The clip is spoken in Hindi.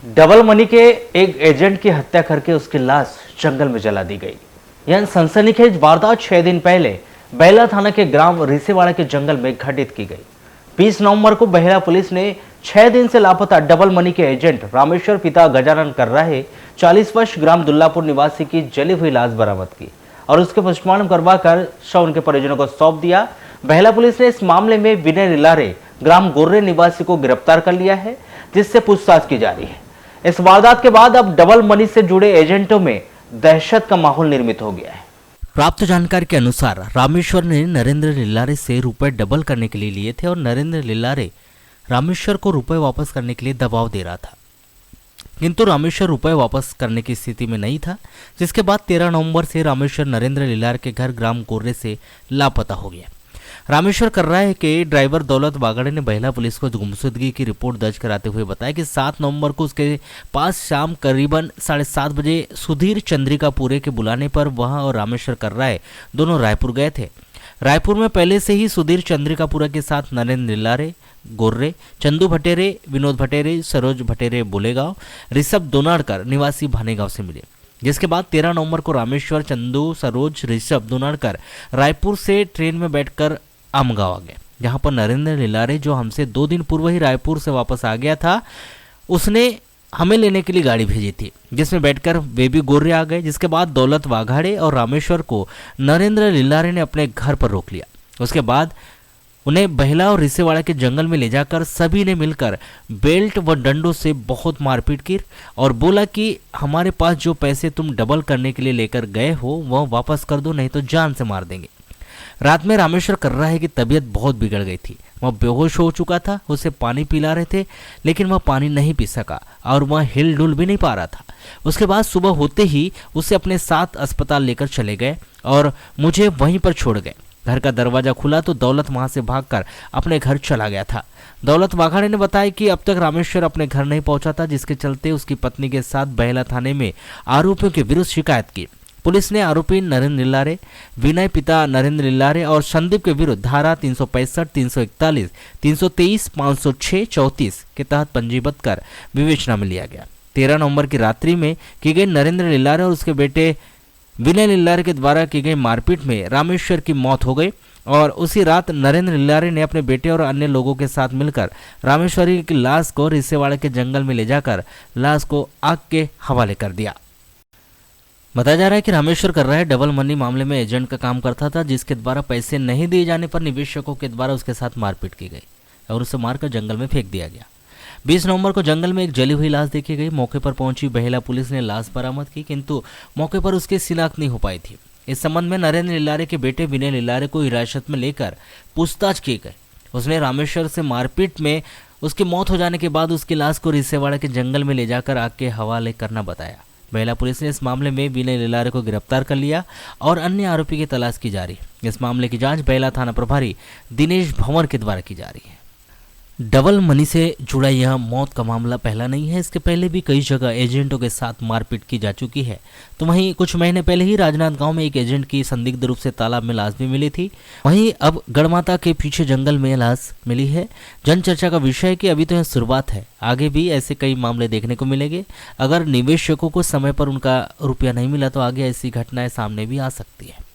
डबल मनी के एक एजेंट की हत्या करके उसकी लाश जंगल में जला दी गई। यह सनसनीखेज वारदात 6 दिन पहले बेहला थाना के ग्राम रिसेवाड़ा के जंगल में घटित की गई। 20 नवंबर को बेहला पुलिस ने 6 दिन से लापता डबल मनी के एजेंट रामेश्वर पिता गजानन कर रहे 40 वर्ष ग्राम दुल्लापुर निवासी की जली हुई लाश बरामद की और उसके पोस्टमार्टम करवाकर शव उनके परिजनों को सौंप दिया। बेहला पुलिस ने इस मामले में विनय लिलारे ग्राम गोर्रे निवासी को गिरफ्तार कर लिया है, जिससे पूछताछ की जा रही है। इस वारदात के बाद अब डबल मनी से जुड़े एजेंटों में दहशत का माहौल निर्मित हो गया है। प्राप्त जानकारी के अनुसार रामेश्वर ने नरेंद्र लिलारे से रुपए डबल करने के लिए लिए थे और नरेंद्र लिलारे रामेश्वर को रुपए वापस करने के लिए दबाव दे रहा था, किंतु रामेश्वर रुपए वापस करने की स्थिति में नहीं था, जिसके बाद 13 नवंबर से रामेश्वर नरेंद्र लिलारे के घर ग्राम गोर्रे से लापता हो गया। रामेश्वर कर्राय के ड्राइवर दौलत वागड़े ने बेहला पुलिस को गुमशुदगी की रिपोर्ट दर्ज कराते हुए बताया कि 7 नवंबर को उसके पास शाम करीबन 7:30 बजे सुधीर चंद्रिकापुरे के बुलाने पर वह और रामेश्वर कर्राय दोनों रायपुर गए थे। रायपुर में पहले से ही सुधीर चंद्रिकापुरा के साथ नरेंद्र लिलारे, गोर्रे, चंदू भटेरे, विनोद भटेरे, सरोज भटेरे बोलेगांव, ऋषभ दोनाड़कर निवासी भानेगांव से मिले, जिसके बाद 13 नवंबर को रामेश्वर, चंदू, सरोज, ऋषभ दोनाड़कर रायपुर से ट्रेन में बैठकर आमगांव आ गए, जहां पर नरेंद्र लिलारे, जो हमसे 2 दिन पूर्व ही रायपुर से वापस आ गया था, उसने हमें लेने के लिए गाड़ी भेजी थी, जिसमें बैठकर वे भी गोर्रे आ गए। जिसके बाद दौलत वाघाड़े और रामेश्वर को नरेंद्र लिलारे ने अपने घर पर रोक लिया। उसके बाद उन्हें बेहला और रिसेवाड़ा के जंगल में ले जाकर सभी ने मिलकर बेल्ट व डंडों से बहुत मारपीट की और बोला कि हमारे पास जो पैसे तुम डबल करने के लिए लेकर गए हो वह वापस कर दो, नहीं तो जान से मार देंगे। रात में रामेश्वर कर्राय की तबीयत बहुत बिगड़ गई थी। वह बेहोश हो चुका था। उसे पानी पिला रहे थे, लेकिन वह पानी नहीं पी सका और वह हिल डुल भी नहीं पा रहा था। उसके बाद सुबह होते ही उसे अपने साथ अस्पताल लेकर चले गए और मुझे वहीं पर छोड़ गए। घर का दरवाजा खुला तो दौलत वहां से भागकर अपने घर चला गया था। दौलत वाघाड़े ने बताया कि अब तक रामेश्वर अपने घर नहीं पहुंचा था, जिसके चलते उसकी पत्नी के साथ बेहला थाने में आरोपियों के विरुद्ध शिकायत की। पुलिस ने आरोपी नरेंद्र लिलारे, विनय पिता नरेंद्र लिलारे और संदीप के विरुद्ध धारा 365, 341, 323, 506, 34 के तहत पंजीबद्ध कर विवेचना में लिया गया। 13 नवंबर की रात्रि में की गई नरेंद्र लिलारे और उसके बेटे विनय लिलारे के द्वारा की गई मारपीट में रामेश्वर की मौत हो गई और उसी रात नरेंद्र लिलारे ने अपने बेटे और अन्य लोगों के साथ मिलकर रामेश्वरी की लाश को रिसेवाड़ा के जंगल में ले जाकर लाश को आग के हवाले कर दिया। बताया जा रहा है कि रामेश्वर कर्राय डबल मनी मामले में एजेंट का काम करता था, जिसके द्वारा पैसे नहीं दिए जाने पर निवेशकों के द्वारा उसके साथ मारपीट की गई और उसे मारकर जंगल में फेंक दिया गया। 20 नवंबर को जंगल में एक जली हुई लाश देखी गई। मौके पर पहुंची बेहला पुलिस ने लाश बरामद की, किंतु मौके पर उसकी शिनाख्त नहीं हो पाई थी। इस संबंध में नरेंद्र लिलारे के बेटे विनय लिलारे को हिरासत में लेकर पूछताछ की गई। उसने रामेश्वर से मारपीट में उसकी मौत हो जाने के बाद उसकी लाश को रिसेवाड़ा के जंगल में ले जाकर आग के हवाले करना बताया। बेहला पुलिस ने इस मामले में विनय लिलारे को गिरफ्तार कर लिया और अन्य आरोपी की तलाश की जा रही है। इस मामले की जांच बेहला थाना प्रभारी दिनेश भंवर के द्वारा की जा रही है। डबल मनी से जुड़ा यह मौत का मामला पहला नहीं है। इसके पहले भी कई जगह एजेंटों के साथ मारपीट की जा चुकी है। तो वहीं कुछ महीने पहले ही राजनांदगांव में एक एजेंट की संदिग्ध रूप से तालाब में लाश भी मिली थी। वहीं अब गढ़माता के पीछे जंगल में लाश मिली है। जन चर्चा का विषय है कि अभी तो यह शुरुआत है, आगे भी ऐसे कई मामले देखने को मिलेंगे। अगर निवेशकों को समय पर उनका रुपया नहीं मिला तो आगे ऐसी घटनाएं सामने भी आ सकती है।